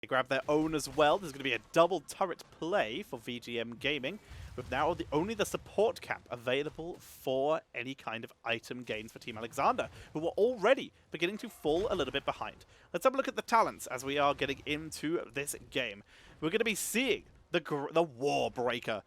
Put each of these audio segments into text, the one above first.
They grab their own as well. There's going to be a double turret play for VGM Gaming, with now only the support camp available for any kind of item gains for Team Alexander, who were already beginning to fall a little bit behind. Let's have a look at the talents as we are getting into this game. We're going to be seeing the War Breaker.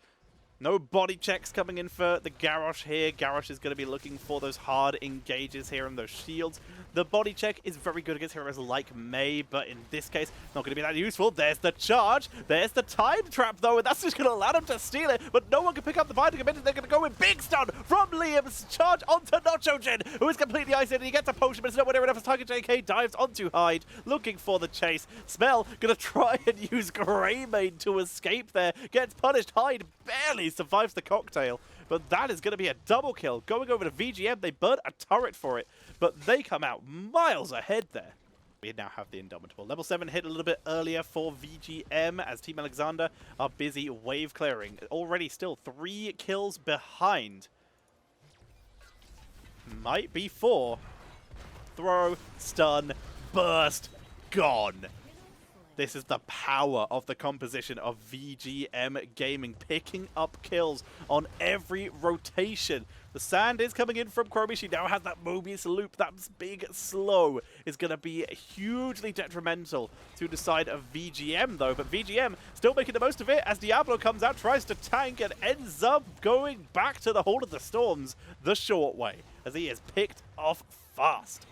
No body checks coming in for the Garrosh here. Garrosh is going to be looking for those hard engages here and those shields. The body check is very good against heroes like Mei, but in this case, not going to be that useful. There's the charge. There's the time trap, though, and that's just going to allow them to steal it, but no one can pick up the binding dimension. They're going to go with Big Stun from Liam's charge onto Nochojin, who is completely isolated. He gets a potion, but it's nowhere near enough as Tiger JK dives onto Hyde, looking for the chase. Spell going to try and use Greymane to escape there. Gets punished. Hyde barely survives the cocktail, but that is going to be a double kill. Going over to VGM, they burn a turret for it, but they come out miles ahead there. We now have the Indomitable. Level 7 hit a little bit earlier for VGM as Team Alexander are busy wave clearing. Already still 3 kills behind. Might be 4. Throw, stun, burst, gone. This is the power of the composition of VGM Gaming, picking up kills on every rotation. The sand is coming in from Chromie. She now has that Mobius loop. That big slow is going to be hugely detrimental to the side of VGM, though. But VGM still making the most of it as Diablo comes out, tries to tank, and ends up going back to the Hall of the Storms the short way, as he is picked off fast.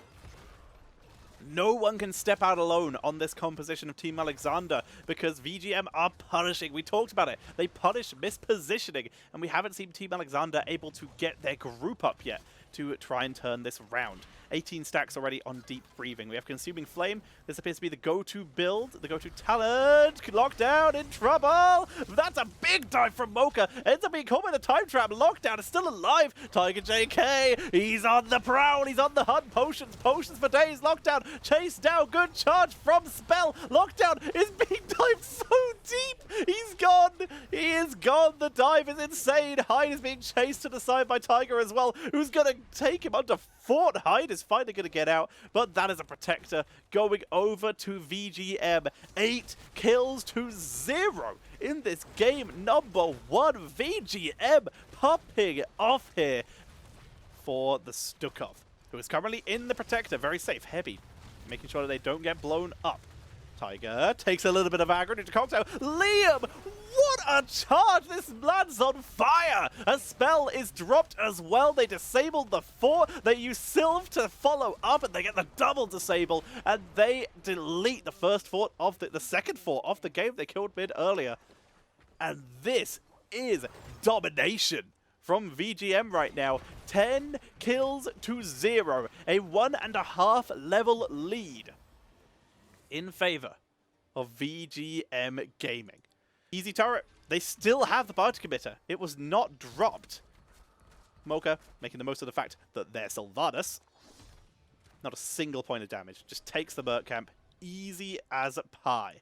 No one can step out alone on this composition of Team Alexander because VGM are punishing. We talked about it. They punish mispositioning, and we haven't seen Team Alexander able to get their group up yet to try and turn this round. 18 stacks already on Deep Breathing. We have Consuming Flame. This appears to be the go-to build, the go-to talent. Lockdown in trouble. That's a big dive from Mocha. Ends up being caught by the time trap. Lockdown is still alive. Tiger JK, he's on the prowl. He's on the hunt. Potions for days. Lockdown chased down. Good charge from Spell. Lockdown is being dived so deep. He's gone. He is gone. The dive is insane. Hyde is being chased to the side by Tiger as well, who's going to take him under Fort. Hyde is finally going to get out, but that is a protector going over to VGM. 8 kills to 0 in this game. Number 1, VGM popping off here for the Stukov, who is currently in the protector. Very safe. Heavy, making sure that they don't get blown up. Tiger takes a little bit of aggro into cocktail. Liam, what a charge! This lands on fire! A spell is dropped as well. They disabled the 4. They use Sylve to follow up, and they get the double disable, and they delete the first fort of the second fort of the game they killed mid earlier. And this is domination from VGM right now. 10 kills to 0. A 1.5 level lead in favor of VGM Gaming. Easy turret. They still have the party committer. It was not dropped. Mocha making the most of the fact that they're Sylvanas. Not a single point of damage. Just takes the Merc camp. Easy as pie.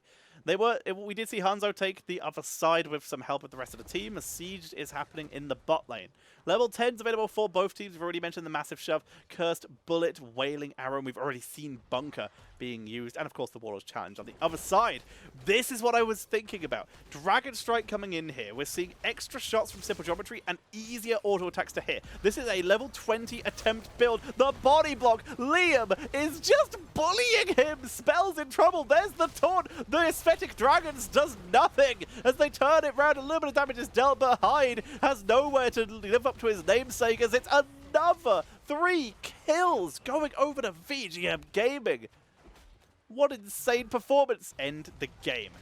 We did see Hanzo take the other side with some help with the rest of the team. A siege is happening in the bot lane. Level 10 is available for both teams. We've already mentioned the Massive Shove, Cursed Bullet, Wailing Arrow, and we've already seen Bunker being used, and of course the Warlord's Challenge on the other side. This is what I was thinking about. Dragon Strike coming in here. We're seeing extra shots from Simple Geometry and easier auto attacks to hit. This is a level 20 attempt build. The body block. Liam is just bullying him. Spell's in trouble. There's the taunt. The Aesthetic Dragons does nothing as they turn it round. A little bit of damage is dealt, but Hyde has nowhere to live up to his namesake as it's another 3 kills going over to VGM Gaming. What insane performance. End the game.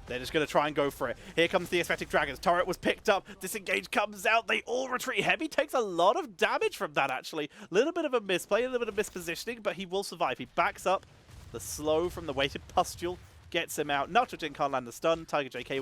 They're just going to try and go for it. Here comes the Aesthetic Dragons. Turret was picked up. Disengage comes out. They all retreat. Heavy takes a lot of damage from that, actually. A little bit of a misplay, a little bit of mispositioning, but he will survive. He backs up. The slow from the weighted pustule gets him out. Nochojin can't land the stun. Tiger JK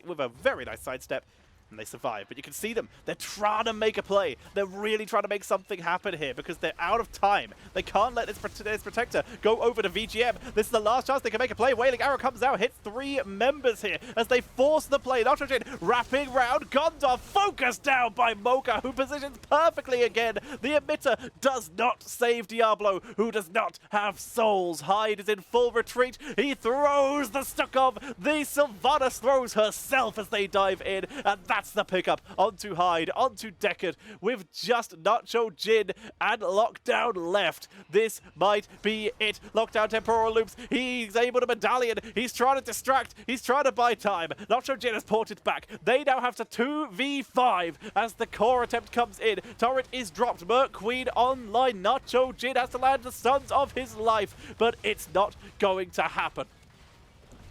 with a very nice sidestep And they survive, but you can see them. They're trying to make a play. They're really trying to make something happen here because they're out of time. They can't let this Protector go over to VGM. This is the last chance they can make a play. Wailing Arrow comes out, hits 3 members here as they force the play. Nitrogen wrapping round. Gondor focused down by Mocha, who positions perfectly again. The emitter does not save Diablo, who does not have souls. Hyde is in full retreat. He throws the Stukov. The Sylvanas throws herself as they dive in, and that's the pickup onto Hyde, onto Deckard, with just Nacho Jin and Lockdown left. This might be it. Lockdown temporal loops. He's able to medallion. He's trying to distract. He's trying to buy time. Nacho Jin has ported back. They now have to 2v5 as the core attempt comes in. Turret is dropped. Merc Queen online. Nacho Jin has to land the stuns of his life, but it's not going to happen.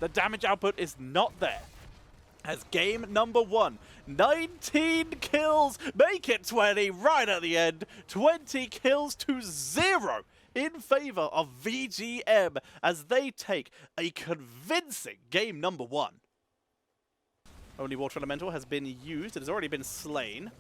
The damage output is not there. As game number 1, 19 kills, make it 20 right at the end. 20 kills to 0 in favor of VGM as they take a convincing game number 1. Only Water Elemental has been used. It has already been slain.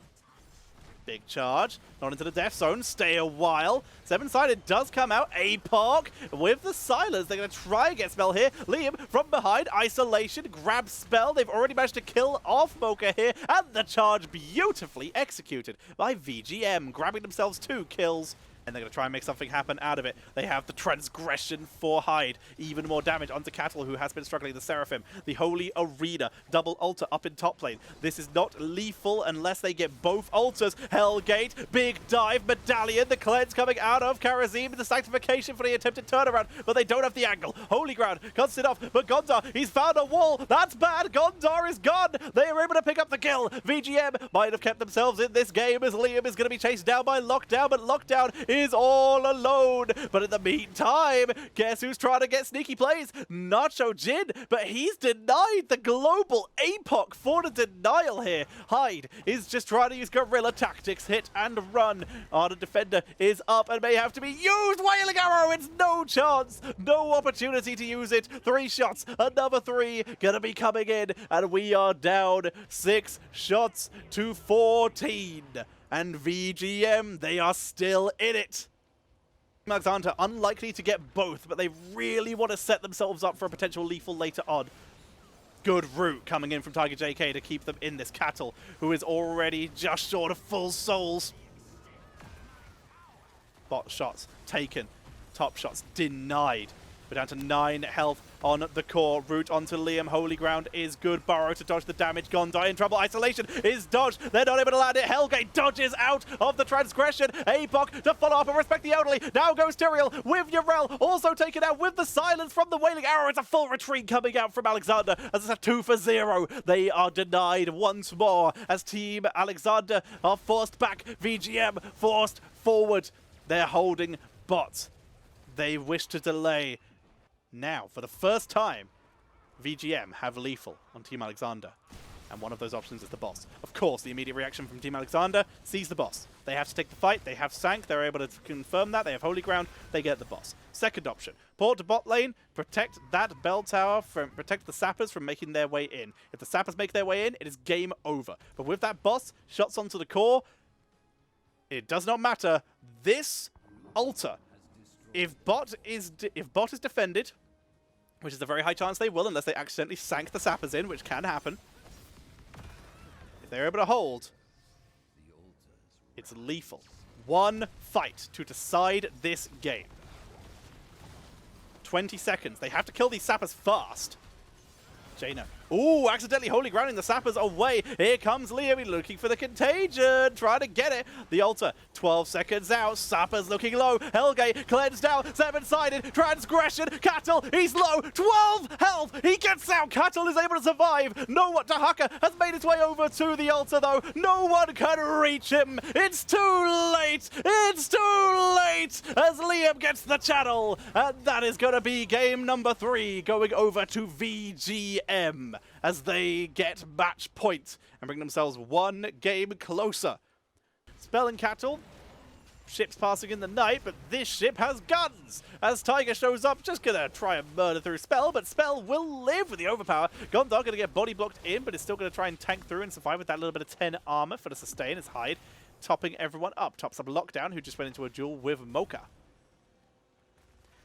Big charge, not into the death zone, stay a while. Seven-sided does come out, APOC with the silence. They're going to try and get spell here. Liam from behind, isolation, grab spell. They've already managed to kill off Mocha here, and the charge beautifully executed by VGM, grabbing themselves 2 kills. And they're going to try and make something happen out of it. They have the transgression for Hyde. Even more damage onto Cattle, who has been struggling. The Seraphim, the Holy Arena, double altar up in top lane. This is not lethal unless they get both altars. Hellgate, big dive, Medallion, the cleanse coming out of Karazim, the sanctification for the attempted turnaround, but they don't have the angle. Holy Ground cuts it off, but Gondar, he's found a wall. That's bad. Gondar is gone. They are able to pick up the kill. VGM might have kept themselves in this game as Liam is going to be chased down by Lockdown, but Lockdown is all alone. But in the meantime, guess who's trying to get sneaky plays? Nacho Jin, but he's denied the global APOC for the denial here. Hyde is just trying to use guerrilla tactics, hit and run. Arda Defender is up and may have to be used. Wailing Arrow, it's no chance, no opportunity to use it. 3 shots, another 3 gonna be coming in, and we are down 6 shots to 14. And VGM, they are still in it. Alexander, unlikely to get both, but they really want to set themselves up for a potential lethal later on. Good route coming in from Tiger JK to keep them in this. Cattle, who is already just short of full souls. Bot shots taken. Top shots denied. We're down to 9 health on the core. Route onto Liam. Holy Ground is good. Burrow to dodge the damage. Gondai in trouble. Isolation is dodged. They're not able to land it. Hellgate dodges out of the transgression. APOC to follow up and respect the elderly. Now goes Tyrael with Yrel. Also taken out with the silence from the Wailing Arrow. It's a full retreat coming out from Alexander as it's a 2 for 0. They are denied once more as Team Alexander are forced back. VGM forced forward. They're holding bot. They wish to delay. Now, for the first time, VGM have lethal on Team Alexander. And one of those options is the boss. Of course, the immediate reaction from Team Alexander sees the boss. They have to take the fight. They have Sank. They're able to confirm that. They have Holy Ground. They get the boss. Second option, port to bot lane, protect that bell tower, protect the sappers from making their way in. If the sappers make their way in, it is game over. But with that boss, shots onto the core, it does not matter. This altar, if bot is defended, which is a very high chance they will unless they accidentally sank the sappers in, which can happen. If they're able to hold, it's lethal. 1 fight to decide this game. 20 seconds. They have to kill these sappers fast. Jaina. Ooh, accidentally Holy Grounding the sappers away. Here comes Liam looking for the contagion. Trying to get it. The altar. 12 seconds out. Sappers looking low. Hellgate cleansed out. 7-sided. Transgression. Cattle. He's low. 12 health. He gets out. Cattle is able to survive. No one. Tahaka has made its way over to the altar though. No one can reach him. It's too late. It's too late as Liam gets the channel. And that is going to be game number 3 going over to VGM. As they get match point and bring themselves 1 game closer. Spell and Cattle ships passing in the night, but this ship has guns. As Tiger shows up, just gonna try and murder through Spell, but Spell will live with the overpower. Gondar gonna get body blocked in, but is still gonna try and tank through and survive with that little bit of 10 armor for the sustain as Hyde topping everyone up. Tops up Lockdown, who just went into a duel with Mocha.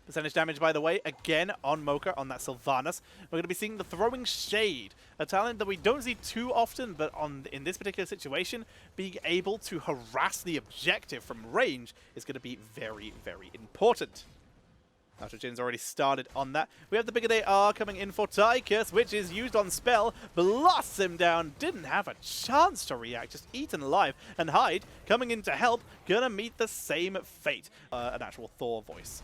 Percentage damage, by the way, again on Mocha, on that Sylvanas. We're going to be seeing the Throwing Shade, a talent that we don't see too often, but in this particular situation, being able to harass the objective from range is going to be very, very important. Nitrogen's already started on that. We have the bigger they are coming in for Tychus, which is used on Spell, blasts him down, didn't have a chance to react, just eaten alive. And Hyde, coming in to help, gonna meet the same fate. An actual Thor voice.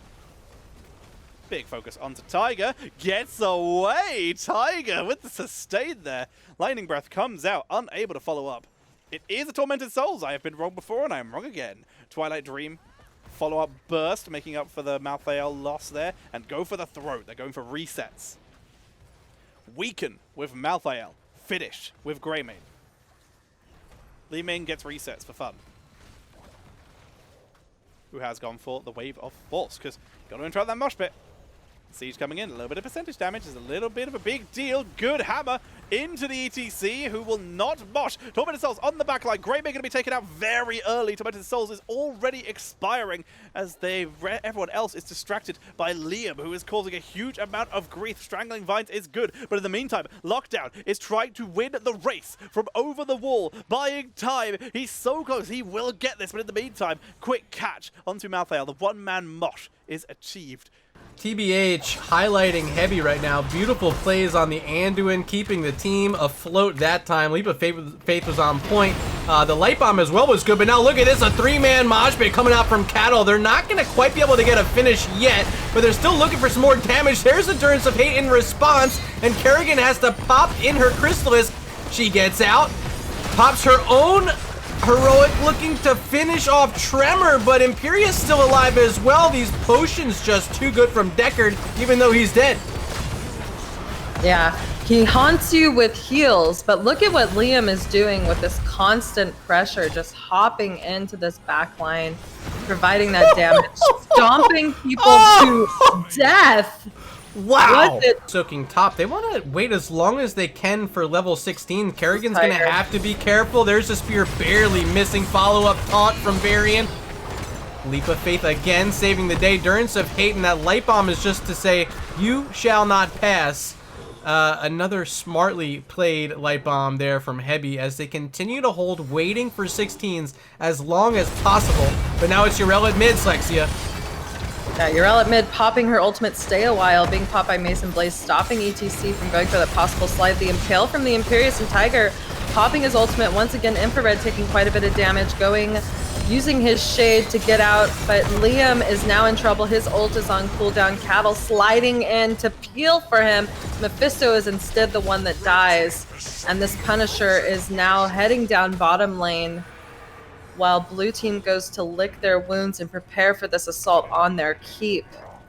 Big focus onto Tiger. Gets away! Tiger with the sustain there. Lightning Breath comes out, unable to follow up. It is a Tormented Souls. I have been wrong before, and I am wrong again. Twilight Dream. Follow-up Burst, making up for the Malthael loss there. And go for the Throat. They're going for resets. Weaken with Malthael. Finish with Greymane. Li Ming gets resets for fun. Who has gone for the Wave of Force, because got to interrupt that mosh pit. Siege coming in, a little bit of percentage damage is a little bit of a big deal. Good hammer into the ETC, who will not mosh. Tormented Souls on the back line. Greymane going to be taken out very early. Tormented Souls is already expiring as everyone else is distracted by Liam, who is causing a huge amount of grief. Strangling Vines is good, but in the meantime, Lockdown is trying to win the race from over the wall, buying time. He's so close, he will get this, but in the meantime, quick catch onto Malthael. The one-man mosh is achieved. TBH highlighting Heavy right now. Beautiful plays on the Anduin, keeping the team afloat that time. Leap of Faith was on point. The Light Bomb as well was good, but now look at this, a three-man mosh pit coming out from Cattle. They're not going to quite be able to get a finish yet, but they're still looking for some more damage. There's Endurance of Hate in response, and Kerrigan has to pop in her Crystallis. She gets out, pops her own Heroic looking to finish off Tremor, but Imperia's still alive as well. These potions just too good from Deckard, even though he's dead. Yeah, he haunts you with heals, but look at what Liam is doing with this constant pressure, just hopping into this back line, providing that damage, stomping people to death. Wow! Soaking top. They want to wait as long as they can for level 16. Kerrigan's going to have to be careful. There's a spear barely missing. Follow-up taunt from Varian. Leap of Faith again, saving the day. Endurance of Hate, and that Light Bomb is just to say, you shall not pass. Another smartly played Light Bomb there from Heavy as they continue to hold, waiting for 16s as long as possible. But now it's Urel at mid, Slexia. Yeah, Urel at mid, popping her ultimate Stay a While, being popped by Mason Blaze, stopping ETC from going for that possible slide. The Impale from the Imperious and Tiger, popping his ultimate. Once again, Infrared taking quite a bit of damage, using his Shade to get out, but Liam is now in trouble. His ult is on cooldown. Cattle sliding in to peel for him. Mephisto is instead the one that dies, and this Punisher is now heading down bottom lane, while blue team goes to lick their wounds and prepare for this assault on their keep.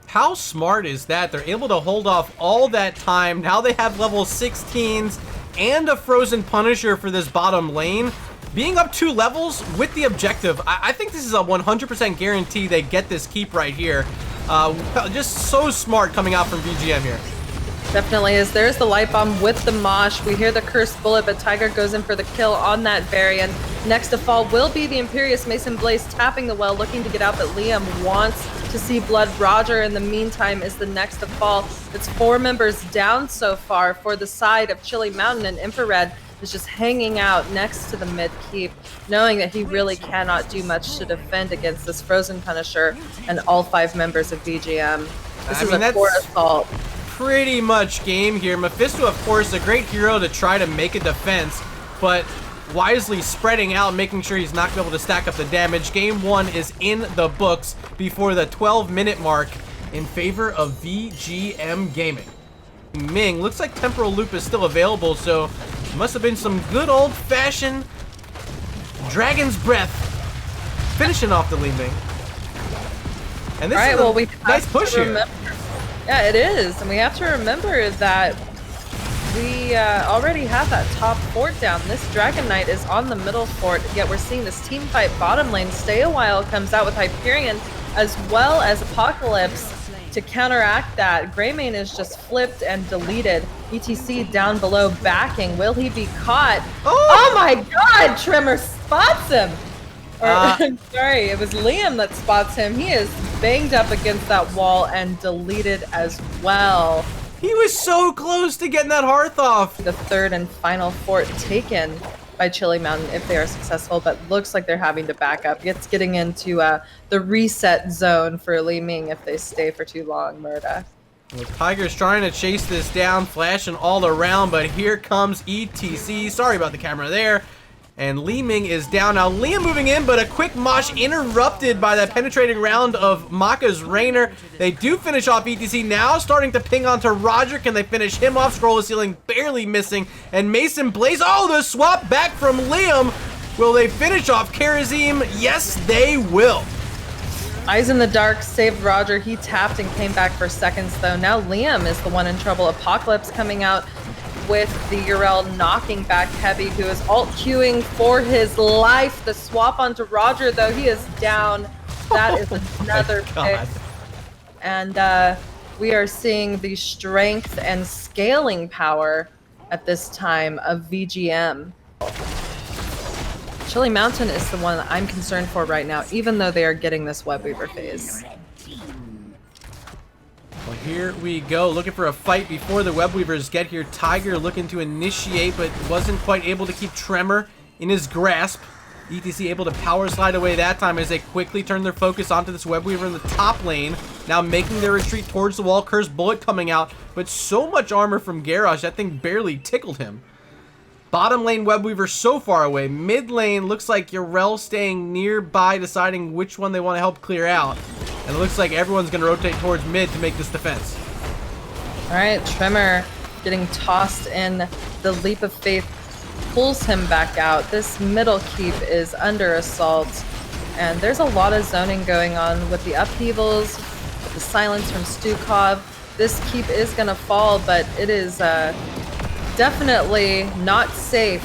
How smart is that? They're able to hold off all that time. Now they have level 16s and a Frozen Punisher for this bottom lane. Being up 2 levels with the objective, I think this is a 100% guarantee they get this keep right here. Just so smart coming out from VGM here. Definitely is. There's the Light Bomb with the Mosh. We hear the Cursed Bullet, but Tiger goes in for the kill on that Varian. Next to fall will be the Imperious. Mason Blaze tapping the well, looking to get out, but Liam wants to see blood. Roger, in the meantime, is the next to fall. It's 4 members down so far for the side of Chili Mountain, and Infrared is just hanging out next to the mid keep, knowing that he really cannot do much to defend against this Frozen Punisher and all 5 members of VGM. This is a core assault. Pretty much game here. Mephisto, of course, a great hero to try to make a defense, but wisely spreading out, making sure he's not going to be able to stack up the damage. Game 1 is in the books before the 12-minute mark in favor of VGM Gaming. Ming, looks like Temporal Loop is still available, so must have been some good old-fashioned Dragon's Breath finishing off the Li Ming. And this is a nice push here. Yeah, it is, and we have to remember that we already have that top fort down. This Dragon Knight is on the middle fort, yet we're seeing this team fight bottom lane. Stay a While comes out with Hyperion as well as Apocalypse to counteract that. Greymane is just flipped and deleted. ETC down below backing. Will he be caught? Oh my god! Tremor spots him! Sorry, it was Liam that spots him. He is banged up against that wall and deleted as well. He was so close to getting that hearth off. The third and final fort taken by Chili Mountain if they are successful, but looks like they're having to back up. It's getting into the reset zone for Li Ming if they stay for too long, Murda. Well, Tiger's trying to chase this down, flashing all around, but here comes ETC. Sorry about the camera there. And Li Ming is down. Now Liam moving in, but a quick mosh interrupted by that penetrating round of Maka's Rainer. They do finish off ETC, now starting to ping onto Roger. Can they finish him off? Scroll is Ceiling barely missing. And Mason Blaze, oh, the swap back from Liam. Will they finish off Karazim? Yes, they will. Eyes in the Dark saved Roger. He tapped and came back for seconds, though. Now Liam is the one in trouble. Apocalypse coming out with the Yrel knocking back Heavy, who is alt queuing for his life. The swap onto Roger, though, he is down. That is another pick. And we are seeing the strength and scaling power at this time of VGM. Chili Mountain is the one that I'm concerned for right now, even though they are getting this Webweaver phase. Well, here we go, looking for a fight before the Webweavers get here. Tiger looking to initiate, but wasn't quite able to keep Tremor in his grasp. ETC able to power slide away that time as they quickly turn their focus onto this Webweaver in the top lane. Now making their retreat towards the wall. Cursed Bullet coming out, but so much armor from Garrosh, that thing barely tickled him. Bottom lane Webweaver so far away. Mid lane looks like Yrel staying nearby, deciding which one they want to help clear out. And it looks like everyone's going to rotate towards mid to make this defense. All right, Tremor getting tossed in. The Leap of Faith pulls him back out. This middle keep is under assault. And there's a lot of zoning going on with the upheavals, with the silence from Stukov. This keep is going to fall, but it is definitely not safe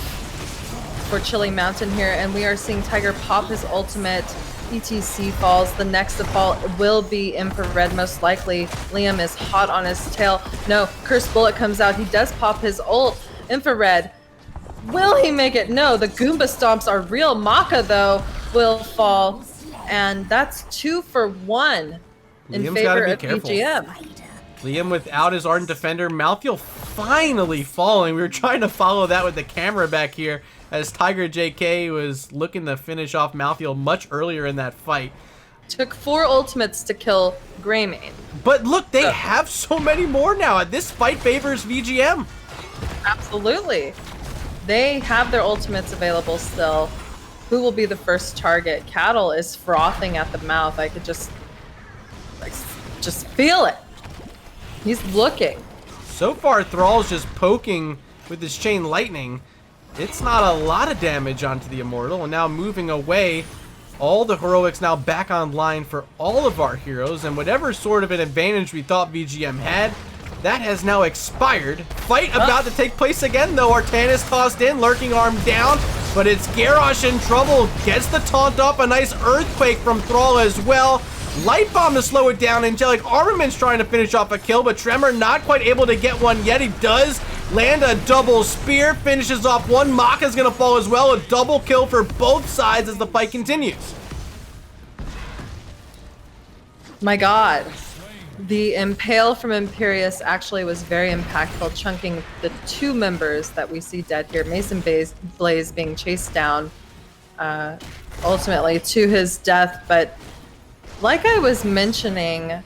for Chili Mountain here. And we are seeing Tiger pop his ultimate. ETC falls. The next to fall will be Infrared, most likely. Liam is hot on his tail. No, Cursed Bullet comes out. He does pop his ult. Infrared. Will he make it? No, the Goomba Stomps are real. Maka, though, will fall. And that's 2 for 1 in Liam's favor gotta of be careful. VGM. Liam without his Ardent Defender. Malthael finally falling. We were trying to follow that with the camera back here as Tiger JK was looking to finish off Malthael much earlier in that fight. Took 4 ultimates to kill Greymane. But look, they have so many more now. This fight favors VGM. Absolutely. They have their ultimates available still. Who will be the first target? Cattle is frothing at the mouth. I could just feel it. He's looking. So far, Thrall's just poking with his Chain Lightning. It's not a lot of damage onto the Immortal, and now moving away, all the heroics now back online for all of our heroes, and whatever sort of an advantage we thought VGM had, that has now expired. Fight about to take place again, though. Artanis tossed in, Lurking Arm down, but it's Garrosh in trouble. Gets the taunt up, a nice Earthquake from Thrall as well. Light Bomb to slow it down. Angelic Armament's trying to finish off a kill, but Tremor not quite able to get one yet. He does land a double spear, finishes off one. Maka's gonna fall as well. A double kill for both sides as the fight continues. My god. The Impale from Imperius actually was very impactful, chunking the 2 members that we see dead here. Mason Blaze being chased down ultimately to his death, but like I was mentioning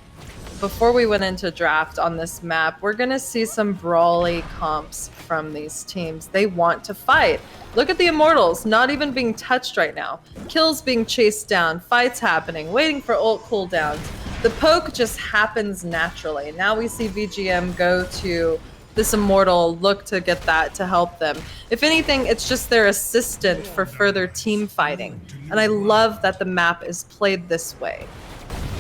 before we went into draft on this map, we're going to see some brawly comps from these teams. They want to fight. Look at the Immortals, not even being touched right now. Kills being chased down, fights happening, waiting for ult cooldowns. The poke just happens naturally. Now we see VGM go to this Immortal, look to get that to help them. If anything, it's just their assistant for further team fighting. And I love that the map is played this way.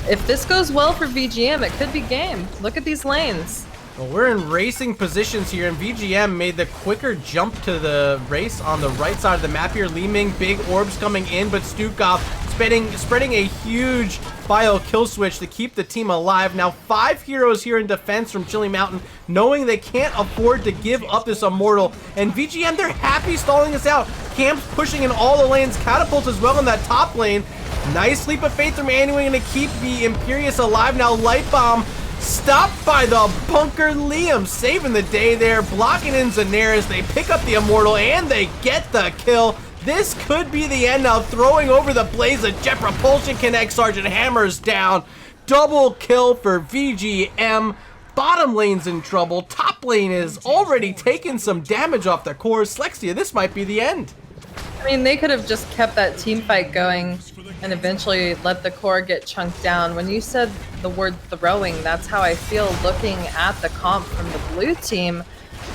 If this goes well for VGM, it could be game. Look at these lanes. Well, we're in racing positions here, and VGM made the quicker jump to the race on the right side of the map here. Li Ming, big orbs coming in, but Stukov spreading a huge bio kill switch to keep the team alive. Now 5 heroes here in defense from Chili Mountain, knowing they can't afford to give up this Immortal. And VGM, they're happy stalling this out. Camp's pushing in all the lanes, Catapult as well in that top lane. Nice leap of faith from Anduin to keep the Imperius alive. Now Light Bomb stopped by the bunker. Liam saving the day there, blocking in Zanaris. They pick up the Immortal and they get the kill. This could be the end now. Throwing over the Blaze, a Jet Propulsion connects. Sergeant hammers down. Double kill for VGM. Bottom lane's in trouble. Top lane is already taking some damage off the core. Slexia, this might be the end. I mean, they could have just kept that team fight going and eventually let the core get chunked down. When you said the word throwing, that's how I feel looking at the comp from the blue team.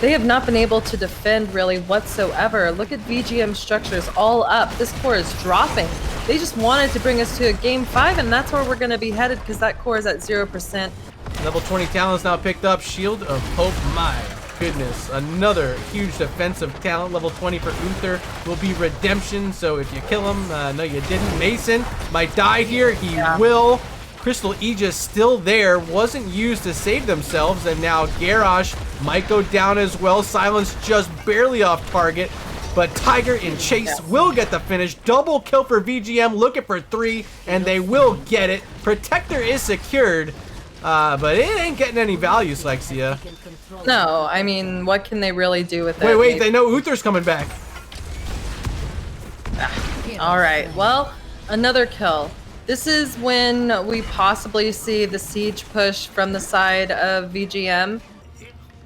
They have not been able to defend really whatsoever. Look at VGM structures all up. This core is dropping. They just wanted to bring us to a game 5, and that's where we're going to be headed because that core is at 0%. Level 20 talents now picked up. Shield of Hope, my goodness. Another huge defensive talent. Level 20 for Uther will be redemption, so if you kill him, no you didn't. Mason might die here. He will. Crystal Aegis still there, wasn't used to save themselves, and now Garrosh might go down as well. Silence just barely off target, but Tiger and Chase will get the finish. Double kill for VGM, looking for 3, and they will get it. Protector is secured, but it ain't getting any value, Slexia. No, I mean, what can they really do with it? Wait, they know Uther's coming back. All right, well, another kill. This is when we possibly see the siege push from the side of VGM.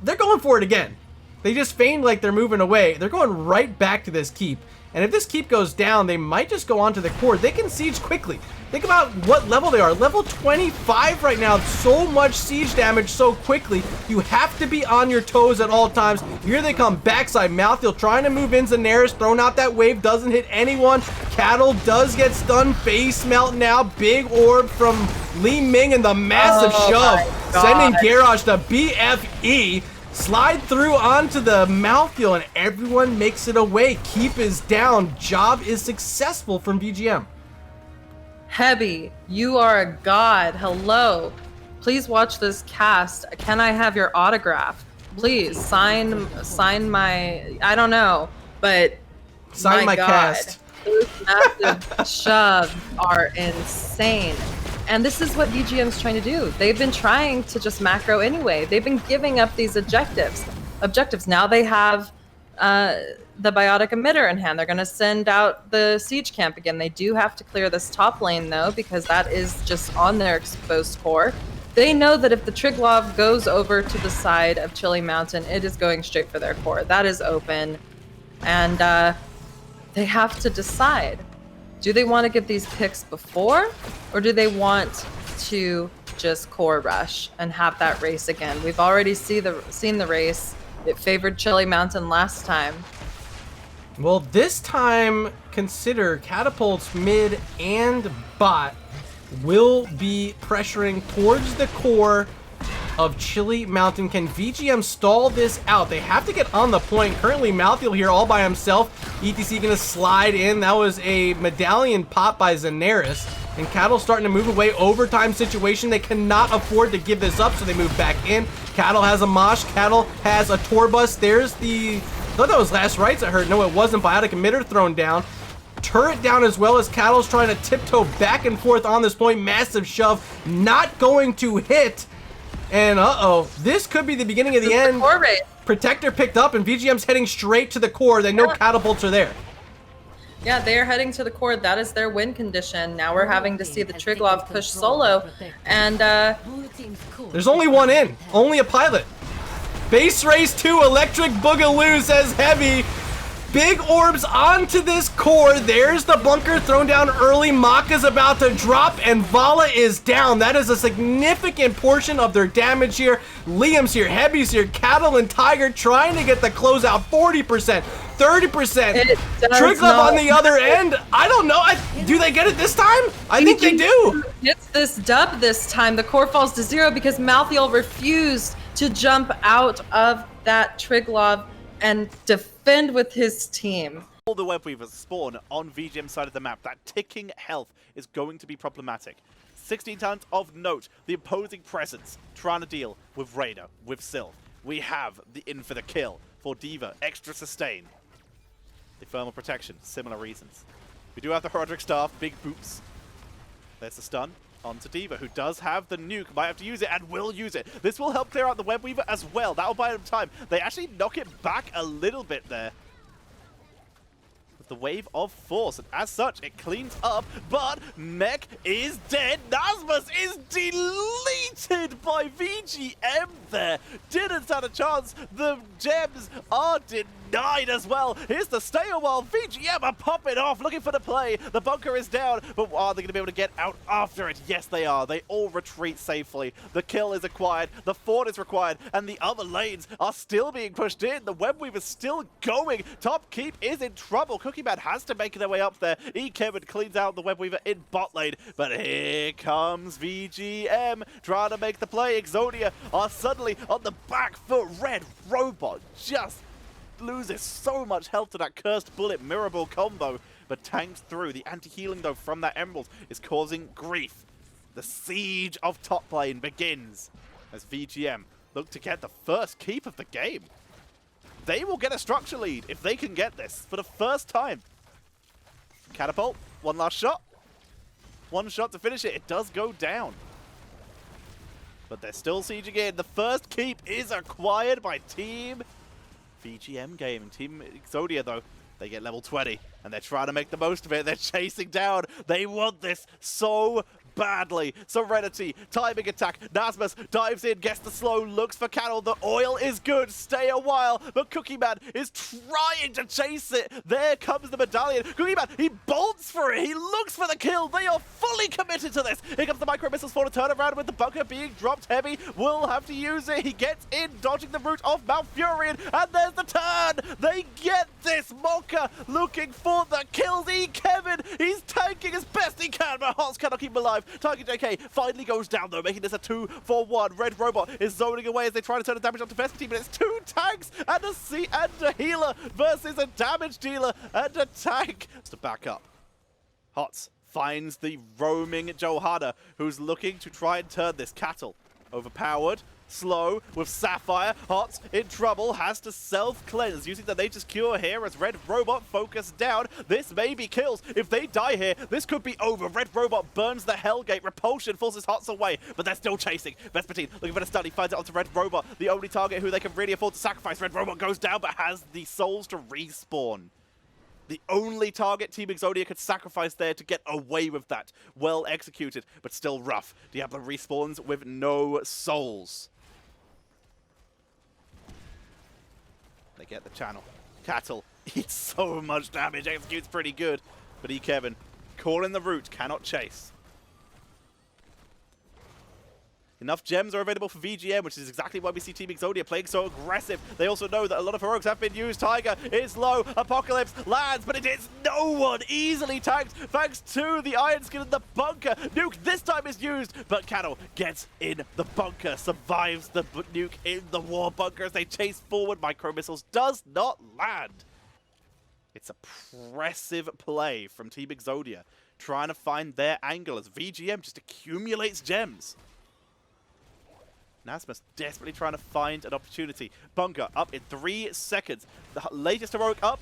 They're going for it again. They just feigned like they're moving away. They're going right back to this keep. And if this keep goes down, they might just go onto the core. They can siege quickly. Think about what level they are. Level 25 right now. So much siege damage so quickly. You have to be on your toes at all times. Here they come backside. Malthael trying to move in. Zanaris throwing out that wave. Doesn't hit anyone. Cattle does get stunned. Face melt now. Big orb from Li Ming and the massive shove. Sending Garrosh to BFE. Slide through onto the Malthael and everyone makes it away. Keep is down. Job is successful from VGM. Hebby, you are a god. Hello. Please watch this cast. Can I have your autograph? Please sign my, I don't know, but sign my God, cast. Those massive shoves are insane. And this is what VGM's trying to do. They've been trying to just macro anyway. They've been giving up these objectives. Now they have the biotic emitter in hand. They're going to send out the siege camp again. They do have to clear this top lane though, because that is just on their exposed core. They know that if the Triglav goes over to the side of Chili Mountain, it is going straight for their core. That is open. And they have to decide. Do they want to get these picks before, or do they want to just core rush and have that race again? We've already seen the race. It favored Chili Mountain last time. Well, this time, consider Catapult's mid and bot will be pressuring towards the core of Chili Mountain. Can VGM stall this out? They have to get on the point. Currently, Malthael here all by himself. ETC gonna slide in. That was a medallion pop by Zanaris. And Cattle starting to move away. Overtime situation. They cannot afford to give this up, so they move back in. Cattle has a Mosh. Cattle has a Torbus. There's the... I thought that was Last Rites I heard. No, it wasn't. Biotic emitter thrown down. Turret down as well as Cattle's trying to tiptoe back and forth on this point. Massive shove. Not going to hit. And this could be the beginning of the end. Core race. Protector picked up and VGM's heading straight to the core. They know catapults are there. Yeah, they are heading to the core. That is their win condition. Now we're having to see the Triglav push solo. And there's only one in. Only a pilot. Base race 2, Electric Boogaloo, says Heavy. Big orbs onto this core. There's the bunker thrown down early. Maka's about to drop and Vala is down. That is a significant portion of their damage here. Liam's here, Heavy's here, Cattle and Tiger trying to get the closeout. 40%, 30%. Triglav on the other end. I don't know. Do they get it this time? I think they do. It's this dub this time. The core falls to 0 because Malthael refused to jump out of that Triglav and defend with his team. All the web weavers spawn on VGM side of the map. That ticking health is going to be problematic. 16 talents of note, the opposing presence trying to deal with Raider, with Sylph. We have the in for the kill for D.Va, extra sustain. The thermal protection, similar reasons. We do have the Roderick staff, big boots. There's the stun onto D.Va, who does have the nuke, might have to use it and will use it. This will help clear out the web weaver as well. That'll buy them time. They actually knock it back a little bit there. The wave of force, and as such, it cleans up, but Mech is dead. Nasmus is deleted by VGM there. Didn't stand a chance. The gems are denied as well. Here's the stay a while. VGM are popping off, looking for the play. The bunker is down, but are they going to be able to get out after it? Yes, they are. They all retreat safely. The kill is acquired, the fort is required, and the other lanes are still being pushed in. The web weaver is still going. Top Keep is in trouble. Cookie Man has to make their way up there. Kevin cleans out the web weaver in bot lane, but here comes VGM trying to make the play. Exodia are suddenly on the back foot. Red Robot just loses so much health to that cursed bullet mirror ball combo, but tanks through. The anti-healing though from that emerald is causing grief. The siege of top lane begins as VGM look to get the first keep of the game. They will get a structure lead if they can get this for the first time. Catapult, one last shot. One shot to finish it. It does go down. But they're still sieging in. The first keep is acquired by Team VGM Gaming. Team Exodia, though, they get level 20, and they're trying to make the most of it. They're chasing down. They want this so badly. Serenity, timing attack. Nasmus dives in, gets the slow, looks for Cattle. The oil is good. Stay a while, but Cookie Man is trying to chase it. There comes the medallion. Cookie Man, he bolts for it. He looks for the kill. They are fully committed to this. Here comes the micro missiles for the turnaround with the bunker being dropped heavy. Will have to use it. He gets in, dodging the route of Malfurion, and there's the turn. They get this. Mocha looking for the kills. Kevin, he's tanking as best he can, but Hots cannot keep him alive. Target JK finally goes down though, making this a 2-for-1. Red Robot is zoning away as they try to turn the damage onto Vespertine, but it's two tanks and a healer versus a damage dealer and a tank. To back up. Hots finds the roaming Johanna, who's looking to try and turn this. Cattle overpowered. Slow with Sapphire. Hots in trouble, has to self-cleanse using the Nature's Cure here as Red Robot focused down. This may be kills. If they die here, this could be over. Red Robot burns the Hellgate. Repulsion forces Hots away, but they're still chasing. Vespertine looking for the stun. He finds it onto Red Robot, the only target who they can really afford to sacrifice. Red Robot goes down, but has the souls to respawn. The only target Team Exodia could sacrifice there to get away with that. Well executed, but still rough. Diablo respawns with no souls. They get the channel. Cattle eats so much damage, executes pretty good. But Kevin, calling the route, cannot chase. Enough gems are available for VGM, which is exactly why we see Team Exodia playing so aggressive. They also know that a lot of heroics have been used. Tiger is low. Apocalypse lands, but it is no one. Easily tanked thanks to the Iron Skin in the bunker. Nuke this time is used, but Cattle gets in the bunker. Survives the nuke in the war bunker as they chase forward. Micro missiles does not land. It's a impressive play from Team Exodia, trying to find their angle as VGM just accumulates gems. Nasmus desperately trying to find an opportunity. Bunker up in 3 seconds. The latest heroic up.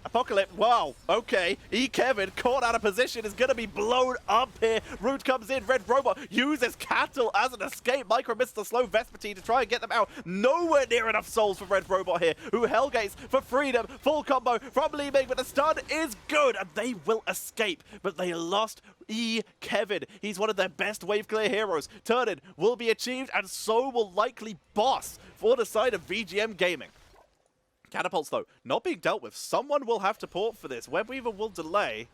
Apocalypse, wow, okay. Kevin caught out of position, is going to be blown up here. Root comes in, Red Robot uses Cattle as an escape. Micro misses the slow Vespertine to try and get them out. Nowhere near enough souls for Red Robot here, who Hellgates for freedom. Full combo from Li Ming, but the stun is good, and they will escape. But they lost Kevin. He's one of their best wave clear heroes. Turn-in will be achieved, and so will likely Boss for the side of VGM Gaming. Catapults, though, not being dealt with. Someone will have to port for this. Webweaver will delay,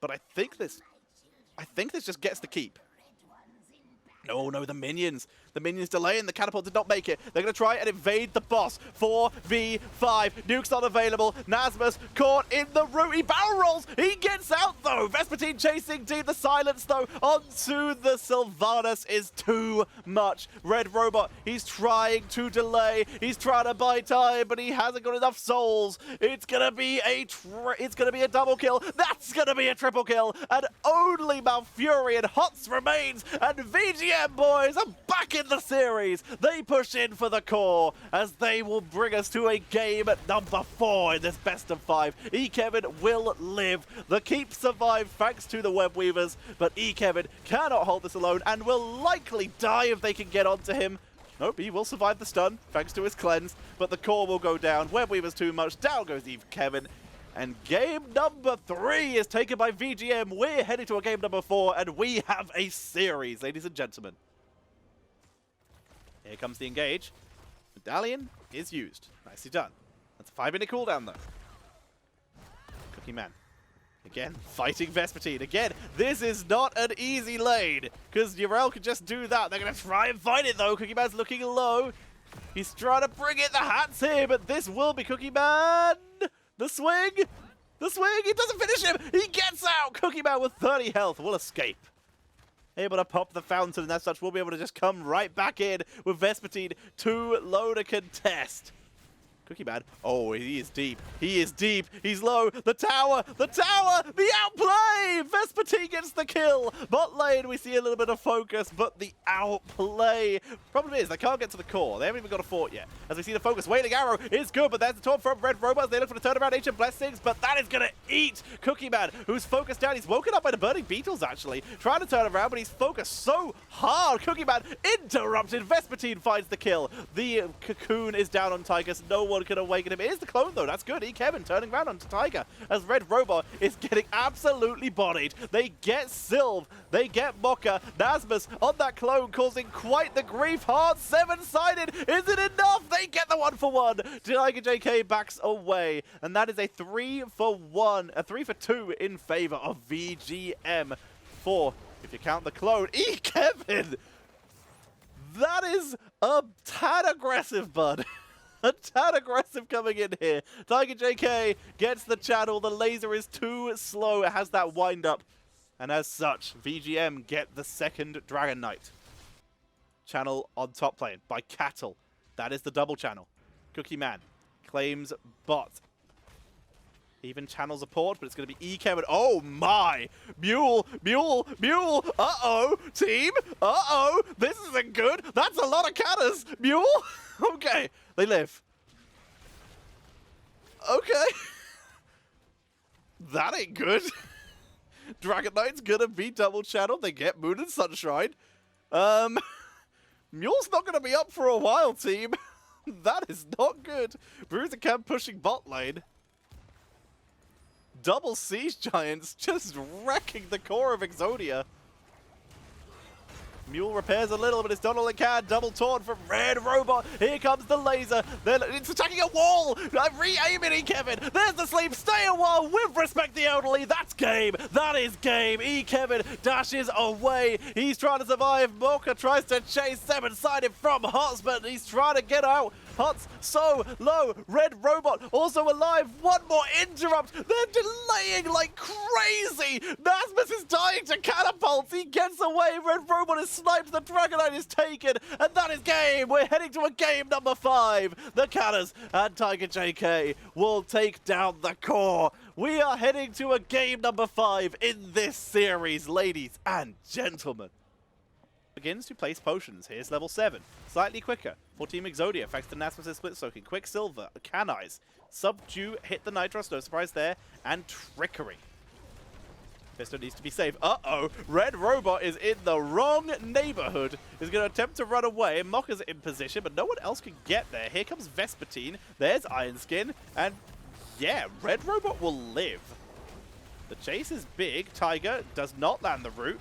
but I think this just gets the keep. No, no, the minions. The minions delaying. The catapult did not make it. They're going to try and invade the boss. 4v5. Nuke's not available. Nasmus caught in the route. He barrel rolls. He gets out, though. Vespertine chasing D. The silence, though, onto the Sylvanas is too much. Red Robot, he's trying to delay. He's trying to buy time, but he hasn't got enough souls. It's going to be a double kill. That's going to be a triple kill. And only Malfurion Hots remains. And VGM boys are back in the series. They push in for the core as they will bring us to a game at number 4 in this best of 5. E-Kevin will live. The keep survive thanks to the web weavers, but E-Kevin cannot hold this alone and will likely die if they can get onto him. Nope, he will survive the stun thanks to his cleanse, but the core will go down. Web weavers too much. Down goes E-Kevin. And game number 3 is taken by VGM. We're heading to a game number 4, and we have a series, ladies and gentlemen. Here comes the engage. Medallion is used. Nicely done. That's a 5-minute cooldown, though. Cookie Man. Again, fighting Vespertine. Again, this is not an easy lane, because Urel could just do that. They're going to try and fight it, though. Cookie Man's looking low. He's trying to bring it. The hat's here, but this will be Cookie Man. The swing! The swing! It doesn't finish him! He gets out! Cookie Man with 30 health will escape. Able to pop the fountain, and as such, we'll be able to just come right back in with Vespertine too low to contest. Cookie Man. Oh, he is deep. He is deep. He's low. The tower! The tower! The outplay! Vespertine gets the kill. Bot lane, we see a little bit of focus, but the outplay. Problem is, they can't get to the core. They haven't even got a fort yet. As we see the focus, Wailing Arrow is good, but there's the taunt from Red Robots. They look for the turnaround Ancient Blessings, but that is going to eat Cookie Man, who's focused down. He's woken up by the burning beetles, actually. Trying to turn around, but he's focused so hard. Cookie Man interrupted. Vespertine finds the kill. The cocoon is down on Tigus. No one can awaken him. It is the clone, though. That's good. E-Kevin turning around onto Tiger as Red Robot is getting absolutely bodied. They get Sylv. They get Mocha. Nasmus on that clone causing quite the grief. Hard 7-sided. Is it enough? They get the 1-for-1. Tiger JK backs away. And that is a 3-for-1. A 3-for-2 in favor of VGM. 4, if you count the clone. E-Kevin! That is a tad aggressive, bud. A tad aggressive coming in here. Tiger JK gets the channel. The laser is too slow. It has that wind up. And as such, VGM get the second Dragon Knight. Channel on top lane by Cattle. That is the double channel. Cookie Man claims bot. Even channels a port, but it's going to be E-Kevin. Oh my! Mule! Mule! Mule! Uh-oh! Team! Uh-oh! This isn't good! That's a lot of cannons! Mule! Okay. They live. Okay. That ain't good. Dragon Knight's gonna be double channeled. They get Moon and Sunshine. Mule's not gonna be up for a while, team. That is not good. Bruiser Camp pushing bot lane. Double Siege Giants just wrecking the core of Exodia. Mule repairs a little, but it's done all it can. Double taunt from Red Robot. Here comes the laser. It's attacking a wall. Re-aim it, E-Kevin. There's the sleep. Stay a while with respect the elderly. That's game. That is game. E-Kevin dashes away. He's trying to survive. Mocha tries to chase 7-sided from Hots, but he's trying to get out. Hots so low. Red Robot also alive. One more interrupt. They're delaying like crazy. Nasmus is dying to catapults. He gets away. Red Robot is sniped. The Dragon Knight is taken. And that is game. We're heading to a game number 5. The Canners and Tiger JK will take down the core. We are heading to a game number 5 in this series, ladies and gentlemen. Begins to place potions. Here's level 7. Slightly quicker for Team Exodia. Thanks to Nasmus' Split Soaking. Quicksilver. Canize. Subdue. Hit the Nitros. No surprise there. And Trickery. Fisto needs to be safe. Uh-oh. Red Robot is in the wrong neighborhood. Is going to attempt to run away. Mokka's in position, but no one else can get there. Here comes Vespertine. There's Iron Skin. And yeah, Red Robot will live. The chase is big. Tiger does not land the route.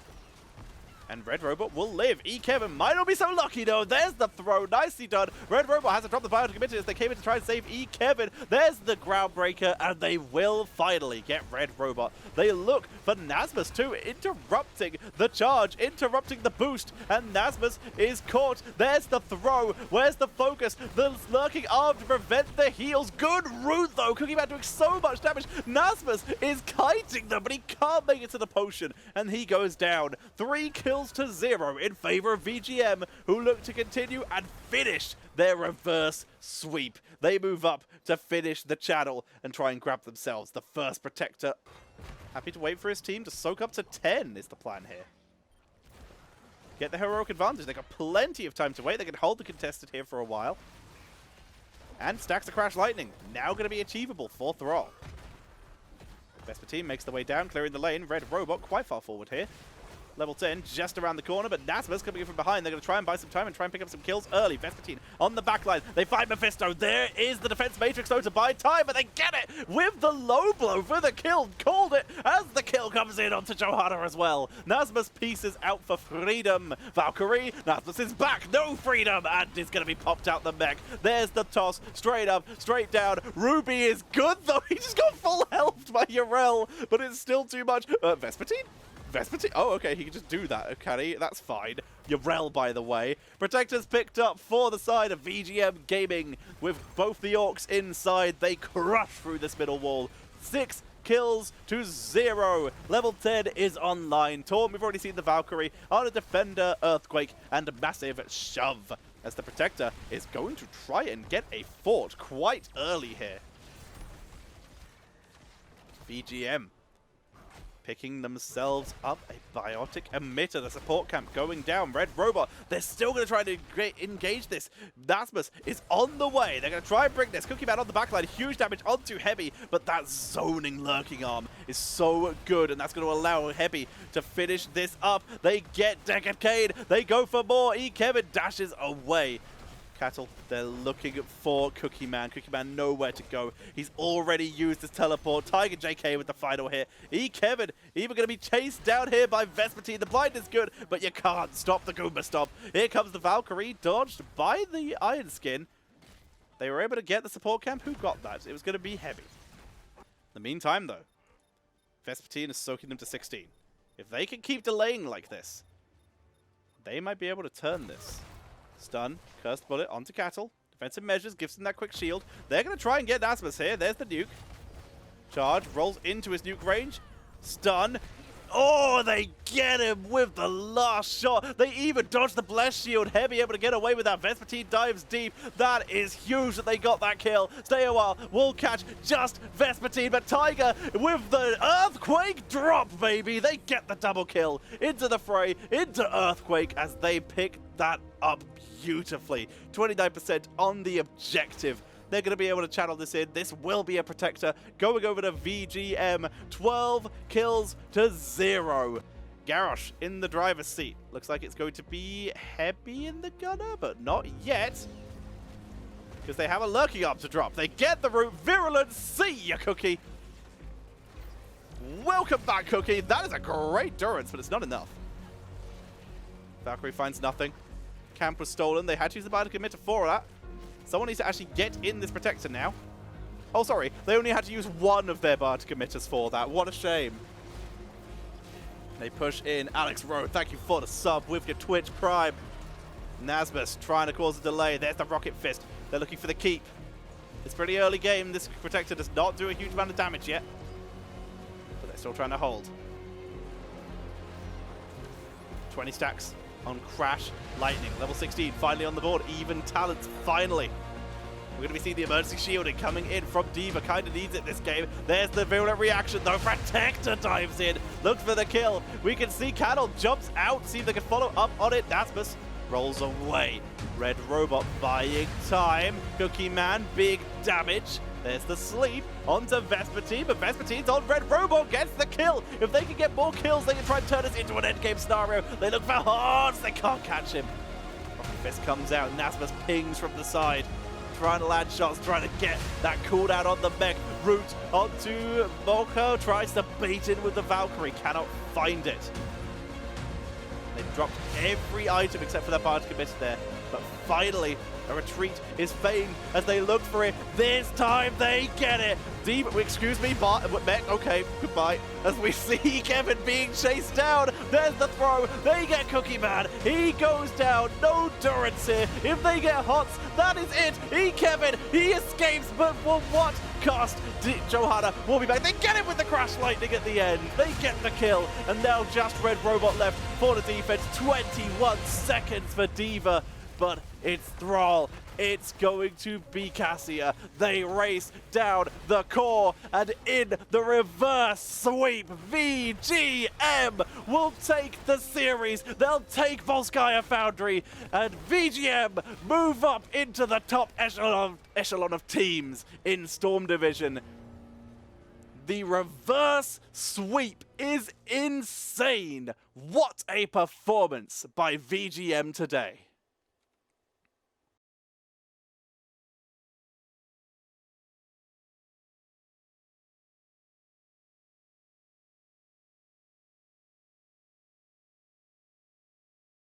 And Red Robot will live. Kevin might not be so lucky though. There's the throw. Nicely done. Red Robot has to drop the biotic emitter as they came in to try and save Kevin. There's the groundbreaker, and they will finally get Red Robot. They look for Nasmus too, interrupting the charge, interrupting the boost, and Nasmus is caught. There's the throw. Where's the focus? The lurking arm to prevent the heals. Good route though. Cookie Man doing so much damage. Nasmus is kiting them, but he can't make it to the potion, and he goes down. 3 kills to 0 in favor of VGM, who look to continue and finish their reverse sweep. They move up to finish the channel and try and grab themselves the first protector. Happy to wait for his team to soak up to 10 is the plan here. Get the heroic advantage. They got plenty of time to wait. They can hold the contested here for a while. And stacks of Crash Lightning, now going to be achievable for Thrall. Vesper team makes the way down, clearing the lane. Red Robot quite far forward here. Level 10 just around the corner, but Nasmus coming in from behind. They're going to try and buy some time and try and pick up some kills early. Vespertine on the backline. They find Mephisto. There is the defense matrix though to buy time, but they get it with the low blow for the kill. Called it as the kill comes in onto Johanna as well. Nasmus pieces out for freedom. Valkyrie, Nasmus is back. No freedom, and is going to be popped out the mech. There's the toss. Straight up, straight down. Ruby is good though. He just got full health by Urel, but it's still too much. Vespertine? Oh, okay, he can just do that, okay, that's fine. Urel, by the way. Protectors picked up for the side of VGM Gaming. With both the Orcs inside, they crush through this middle wall. 6 kills to 0. Level 10 is online. Torm, we've already seen the Valkyrie on a Defender, Earthquake, and a massive shove. As the Protector is going to try and get a fort quite early here. VGM picking themselves up a biotic emitter. The support camp going down. Red Robot, they're still going to try to engage this. Nasmus is on the way. They're going to try and bring this. Cookie Man on the backline. Huge damage onto Heavy, but that zoning lurking arm is so good, and that's going to allow Heavy to finish this up. They get Decade. They go for more. Kevin dashes away. Cattle, they're looking for Cookie Man. Cookie Man nowhere to go. He's already used his teleport. Tiger JK with the final hit. Kevin even going to be chased down here by Vespertine. The blind is good, but you can't stop the Goomba Stomp. Here comes the Valkyrie, dodged by the Iron Skin. They were able to get the support camp. Who got that? It was going to be Heavy. In the meantime, though, Vespertine is soaking them to 16. If they can keep delaying like this, they might be able to turn this. Stun, Cursed Bullet onto Cattle. Defensive measures, gives them that quick shield. They're going to try and get Nasmus here. There's the nuke. Charge, rolls into his nuke range. Stun. Oh, they get him with the last shot. They even dodge the Bless Shield. Heavy able to get away with that. Vespertine dives deep. That is huge that they got that kill. Stay a while. Will catch just Vespertine, but Tiger with the Earthquake drop, baby. They get the double kill. Into the fray, into Earthquake as they pick that up beautifully. 29% on the objective. They're going to be able to channel this in. This will be a Protector. Going over to VGM. 12 kills to 0. Garrosh in the driver's seat. Looks like it's going to be Heavy in the gunner, but not yet. Because they have a lurking arm to drop. They get the root. Virulent. See ya, Cookie. Welcome back, Cookie. That is a great durance, but it's not enough. Valkyrie finds nothing. Camp was stolen. They had to use the biotic emitter for that. Someone needs to actually get in this Protector now. Oh, sorry. They only had to use one of their biotic emitters for that. What a shame. They push in. Alex Rowe, thank you for the sub with your Twitch Prime. Nasmus trying to cause a delay. There's the Rocket Fist. They're looking for the keep. It's pretty early game. This Protector does not do a huge amount of damage yet. But they're still trying to hold. 20 stacks on Crash Lightning. Level 16 finally on the board. Even talents finally. We're going to be seeing the emergency shielding coming in from D.Va. Kind of needs it this game. There's the virulent reaction though. Protector dives in. Looks for the kill. We can see Cattle jumps out. See if they can follow up on it. Nasmus rolls away. Red Robot buying time. Cookie Man, big damage. There's the sleep onto Vespertine, but Vespertine's on. Red Robot gets the kill. If they can get more kills, they can try and turn this into an endgame scenario. They look for hearts. They can't catch him. Rocket Fist comes out. Nasmus pings from the side. Trying to land shots, trying to get that cooldown on the mech. Root onto Moko. Tries to bait in with the Valkyrie. Cannot find it. They've dropped every item except for their barge committer there. But finally, a retreat is feigned as they look for it. This time they get it. Excuse me, Mech, okay, goodbye. As we see Kevin being chased down, there's the throw. They get Cookie Man. He goes down. No Durance here. If they get Hots, that is it. Kevin, he escapes, but for what cost? Johanna will be back. They get him with the Crash Lightning at the end. They get the kill, and now just Red Robot left for the defense. 21 seconds for D.Va. But it's Thrall. It's going to be Cassia. They race down the core, and in the reverse sweep, VGM will take the series. They'll take Volskaya Foundry, and VGM move up into the top echelon of teams in Storm Division. The reverse sweep is insane. What a performance by VGM today.